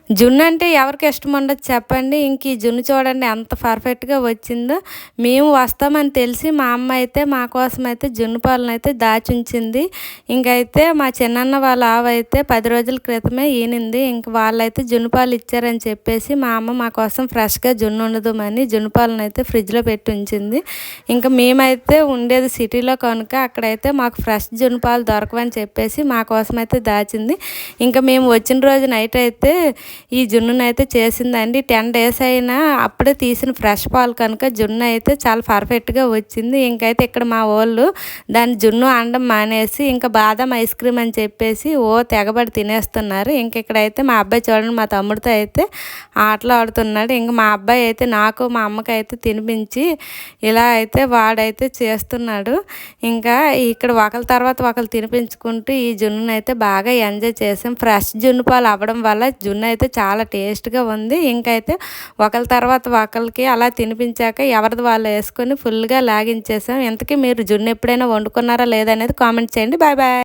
జున్ను అంటే ఎవరికి ఇష్టం ఉండదు చెప్పండి. ఇంక ఈ జున్ను చూడండి ఎంత పర్ఫెక్ట్‌గా వచ్చిందో. మేము వస్తామని తెలిసి మా అమ్మ అయితే మా కోసమైతే జున్ను పాలనైతే దాచుంచింది. ఇంకైతే మా చిన్నన్న వాళ్ళ ఆవైతే 10 రోజుల క్రితమే ఈనింది. ఇంక వాళ్ళైతే జున్ను పాలు ఇచ్చారని చెప్పేసి మా అమ్మ మా కోసం ఫ్రెష్‌గా జున్ను వండుదామని జున్ను పాలనైతే ఫ్రిడ్జ్‌లో పెట్టి ఉంచింది. ఇంక మేమైతే ఉండేది సిటీలో కనుక అక్కడైతే మాకు ఫ్రెష్ జున్ను పాలు దొరకవని చెప్పేసి మా కోసమైతే దాచింది. ఇంకా మేము వచ్చిన రోజు నైట్ అయితే ఈ జున్నునైతే చేసిందండి. 10 డేస్ అయినా అప్పుడే తీసిన ఫ్రెష్ పాలు కనుక జున్ను అయితే చాలా పర్ఫెక్ట్‌గా వచ్చింది. ఇంకైతే ఇక్కడ మా వోళ్ళు దాన్ని జున్ను అనడం మానేసి ఇంకా బాదం ఐస్ క్రీమ్ అని చెప్పేసి తెగబడి తినేస్తున్నారు. ఇంక ఇక్కడైతే మా అబ్బాయి చూడండి మా తమ్ముడితో అయితే ఆటలు ఆడుతున్నాడు. ఇంక మా అబ్బాయి అయితే నాకు మా అమ్మకైతే తినిపించి ఇలా అయితే వాడైతే చేస్తున్నాడు. ఇంకా ఇక్కడ ఒకళ్ళ తర్వాత ఒకళ్ళు తినిపించుకుంటూ ఈ జున్నునైతే బాగా ఎంజాయ్ చేసాం. ఫ్రెష్ జున్ను పాలు అవ్వడం వల్ల జున్ను అయితే చాలా టేస్ట్‌గా ఉంది. ఇంకైతే ఒకళ్ళ తర్వాత ఒకళ్ళకి అలా తినిపించాక ఎవరిది వాళ్ళు వేసుకొని ఫుల్‌గా లాగించేసాం. ఇంతకీ మీరు జున్ను ఎప్పుడైనా వండుకున్నారా లేదా అనేది కామెంట్ చేయండి. Bye bye.